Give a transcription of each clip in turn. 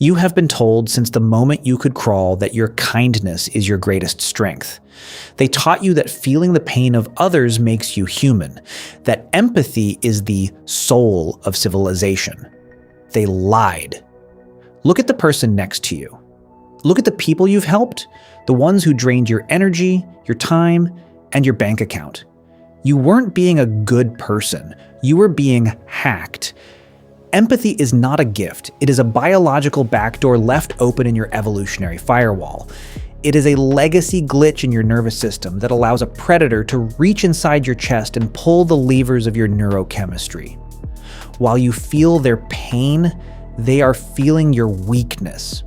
You have been told since the moment you could crawl that your kindness is your greatest strength. They taught you that feeling the pain of others makes you human, that empathy is the soul of civilization. They lied. Look at the person next to you. Look at the people you've helped, the ones who drained your energy, your time, and your bank account. You weren't being a good person. You were being hacked. Empathy is not a gift. It is a biological backdoor left open in your evolutionary firewall. It is a legacy glitch in your nervous system that allows a predator to reach inside your chest and pull the levers of your neurochemistry. While you feel their pain, they are feeling your weakness.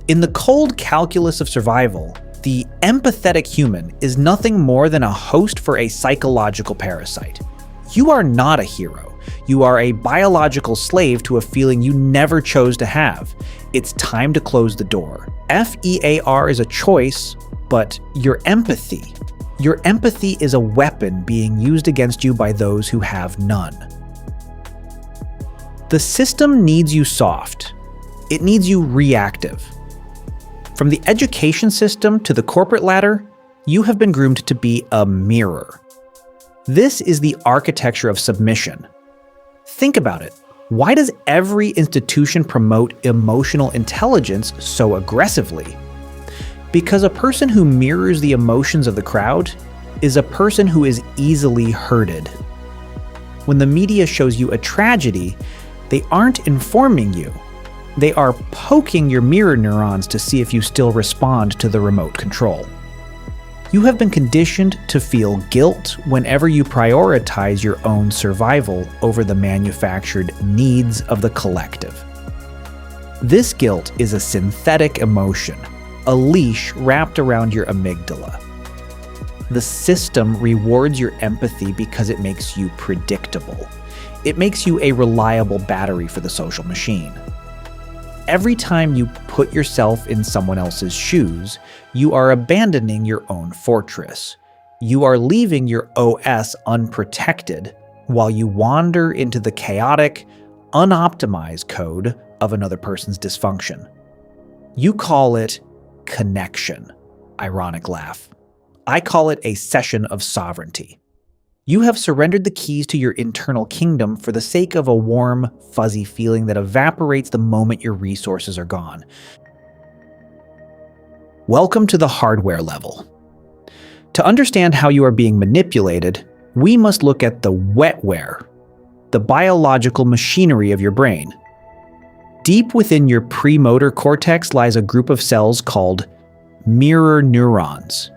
In the cold calculus of survival, the empathetic human is nothing more than a host for a psychological parasite. You are not a hero. You are a biological slave to a feeling you never chose to have. It's time to close the door. FEAR is a choice, but your empathy is a weapon being used against you by those who have none. The system needs you soft. It needs you reactive. From the education system to the corporate ladder, you have been groomed to be a mirror. This is the architecture of submission. Think about it. Why does every institution promote emotional intelligence so aggressively? Because a person who mirrors the emotions of the crowd is a person who is easily hurted. When the media shows you a tragedy, they aren't informing you. They are poking your mirror neurons to see if you still respond to the remote control. You have been conditioned to feel guilt whenever you prioritize your own survival over the manufactured needs of the collective. This guilt is a synthetic emotion, a leash wrapped around your amygdala. The system rewards your empathy because it makes you predictable. It makes you a reliable battery for the social machine. Every time you put yourself in someone else's shoes, you are abandoning your own fortress. You are leaving your OS unprotected while you wander into the chaotic, unoptimized code of another person's dysfunction. You call it connection. Ironic laugh. I call it a cession of sovereignty. You have surrendered the keys to your internal kingdom for the sake of a warm, fuzzy feeling that evaporates the moment your resources are gone. Welcome to the hardware level. To understand how you are being manipulated, we must look at the wetware, the biological machinery of your brain. Deep within your premotor cortex lies a group of cells called mirror neurons.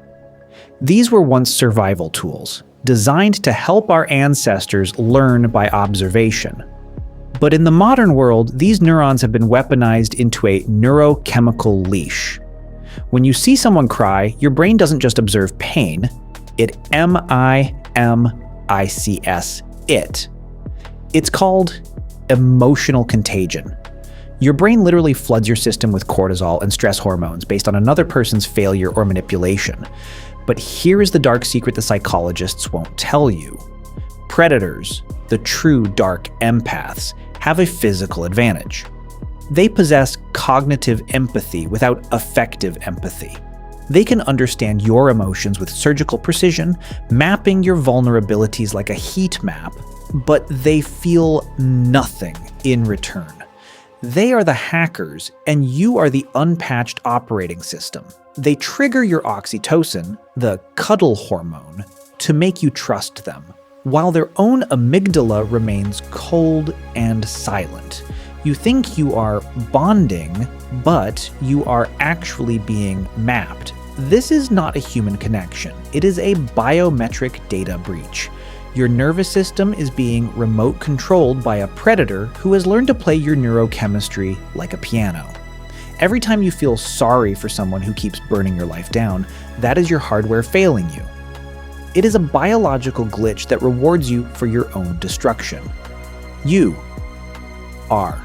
These were once survival tools, designed to help our ancestors learn by observation. But in the modern world, these neurons have been weaponized into a neurochemical leash. When you see someone cry, your brain doesn't just observe pain, it MIMICS it. It's called emotional contagion. Your brain literally floods your system with cortisol and stress hormones based on another person's failure or manipulation. But here is the dark secret the psychologists won't tell you. Predators, the true dark empaths, have a physical advantage. They possess cognitive empathy without affective empathy. They can understand your emotions with surgical precision, mapping your vulnerabilities like a heat map, but they feel nothing in return. They are the hackers, and you are the unpatched operating system. They trigger your oxytocin, the cuddle hormone, to make you trust them, while their own amygdala remains cold and silent. You think you are bonding, but you are actually being mapped. This is not a human connection. It is a biometric data breach. Your nervous system is being remote controlled by a predator who has learned to play your neurochemistry like a piano. Every time you feel sorry for someone who keeps burning your life down, that is your hardware failing you. It is a biological glitch that rewards you for your own destruction. You are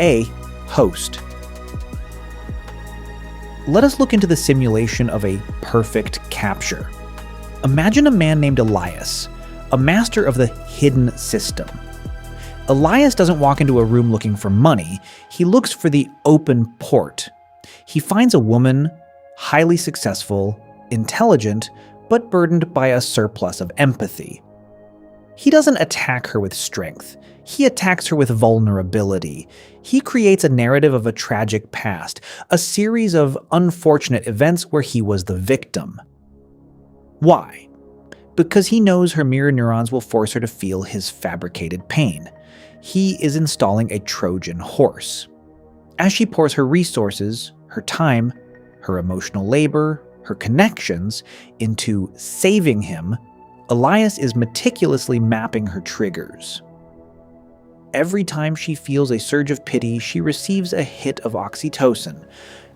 a host. Let us look into the simulation of a perfect capture. Imagine a man named Elias, a master of the hidden system. Elias doesn't walk into a room looking for money, he looks for the open port. He finds a woman, highly successful, intelligent, but burdened by a surplus of empathy. He doesn't attack her with strength. He attacks her with vulnerability. He creates a narrative of a tragic past, a series of unfortunate events where he was the victim. Why? Because he knows her mirror neurons will force her to feel his fabricated pain. He is installing a Trojan horse. As she pours her resources, her time, her emotional labor, her connections into saving him, Elias is meticulously mapping her triggers. Every time she feels a surge of pity, she receives a hit of oxytocin,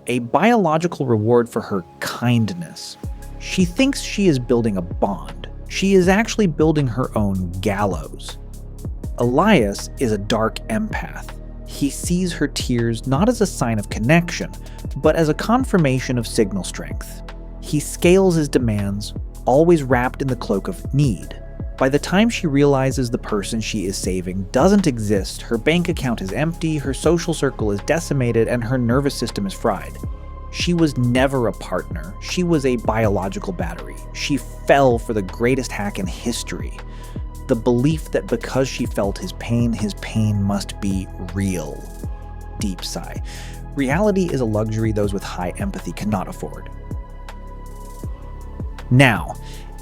a biological reward for her kindness. She thinks she is building a bond. She is actually building her own gallows. Elias is a dark empath. He sees her tears not as a sign of connection, but as a confirmation of signal strength. He scales his demands, always wrapped in the cloak of need. By the time she realizes the person she is saving doesn't exist, her bank account is empty, her social circle is decimated, and her nervous system is fried. She was never a partner. She was a biological battery. She fell for the greatest hack in history. The belief that because she felt his pain must be real. Deep sigh. Reality is a luxury those with high empathy cannot afford. Now,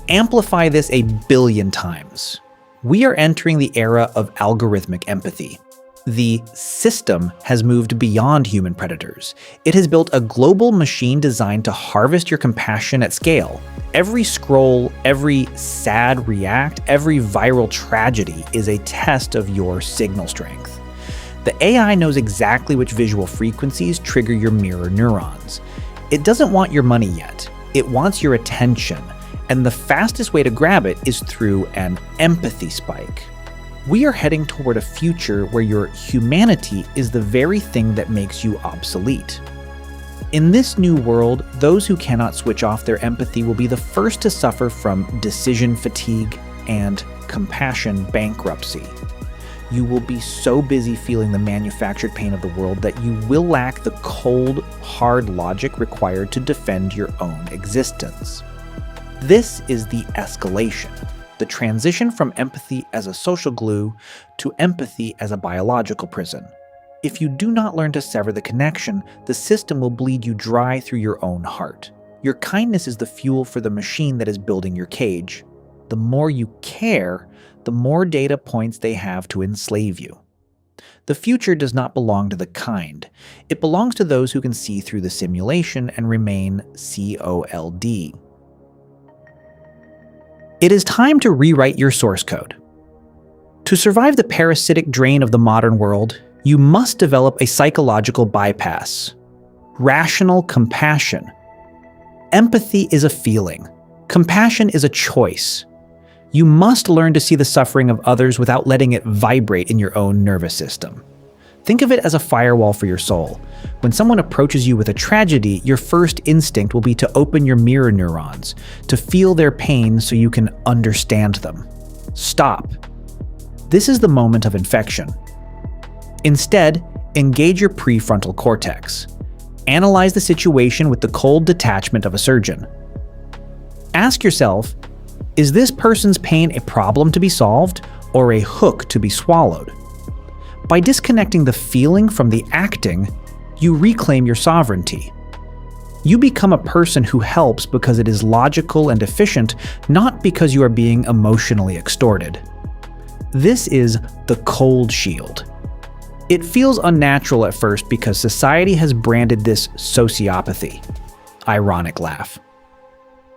amplify this a billion times. We are entering the era of algorithmic empathy. The system has moved beyond human predators. It has built a global machine designed to harvest your compassion at scale. Every scroll, every sad react, every viral tragedy is a test of your signal strength. The AI knows exactly which visual frequencies trigger your mirror neurons. It doesn't want your money yet. It wants your attention. And the fastest way to grab it is through an empathy spike. We are heading toward a future where your humanity is the very thing that makes you obsolete. In this new world, those who cannot switch off their empathy will be the first to suffer from decision fatigue and compassion bankruptcy. You will be so busy feeling the manufactured pain of the world that you will lack the cold, hard logic required to defend your own existence. This is the escalation. The transition from empathy as a social glue to empathy as a biological prison. If you do not learn to sever the connection, the system will bleed you dry through your own heart. Your kindness is the fuel for the machine that is building your cage. The more you care, the more data points they have to enslave you. The future does not belong to the kind. It belongs to those who can see through the simulation and remain cold. It is time to rewrite your source code. To survive the parasitic drain of the modern world, you must develop a psychological bypass. Rational compassion. Empathy is a feeling. Compassion is a choice. You must learn to see the suffering of others without letting it vibrate in your own nervous system. Think of it as a firewall for your soul. When someone approaches you with a tragedy, your first instinct will be to open your mirror neurons, to feel their pain so you can understand them. Stop. This is the moment of infection. Instead, engage your prefrontal cortex. Analyze the situation with the cold detachment of a surgeon. Ask yourself, is this person's pain a problem to be solved or a hook to be swallowed? By disconnecting the feeling from the acting, you reclaim your sovereignty. You become a person who helps because it is logical and efficient, not because you are being emotionally extorted. This is the cold shield. It feels unnatural at first because society has branded this sociopathy. Ironic laugh.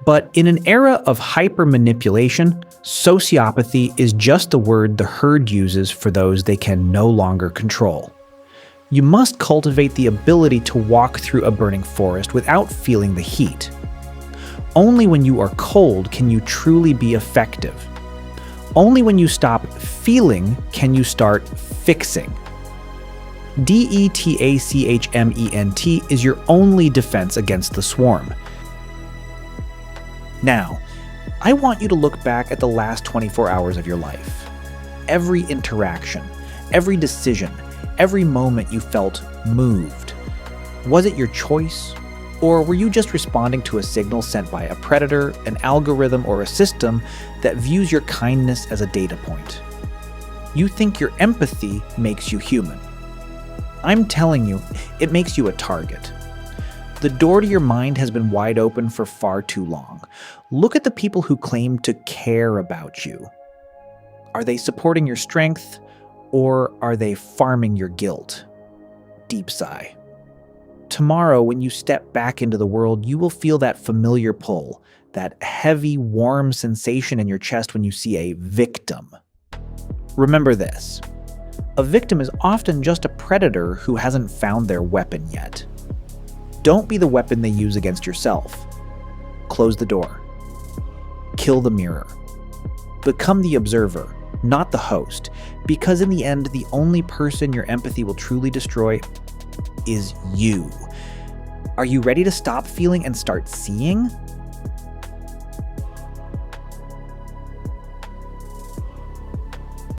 But in an era of hyper-manipulation, sociopathy is just the word the herd uses for those they can no longer control. You must cultivate the ability to walk through a burning forest without feeling the heat. Only when you are cold can you truly be effective. Only when you stop feeling can you start fixing. DETACHMENT is your only defense against the swarm. Now, I want you to look back at the last 24 hours of your life. Every interaction, Every decision, every moment you felt moved. Was it your choice? Or were you just responding to a signal sent by a predator, an algorithm, or a system that views your kindness as a data point? You think your empathy makes you human. I'm telling you, it makes you a target. The door to your mind has been wide open for far too long. Look at the people who claim to care about you. Are they supporting your strength, or are they farming your guilt? Deep sigh. Tomorrow, when you step back into the world, you will feel that familiar pull, that heavy, warm sensation in your chest when you see a victim. Remember this. A victim is often just a predator who hasn't found their weapon yet. Don't be the weapon they use against yourself. Close the door. Kill the mirror. Become the observer, not the host, because in the end, the only person your empathy will truly destroy is you. Are you ready to stop feeling and start seeing?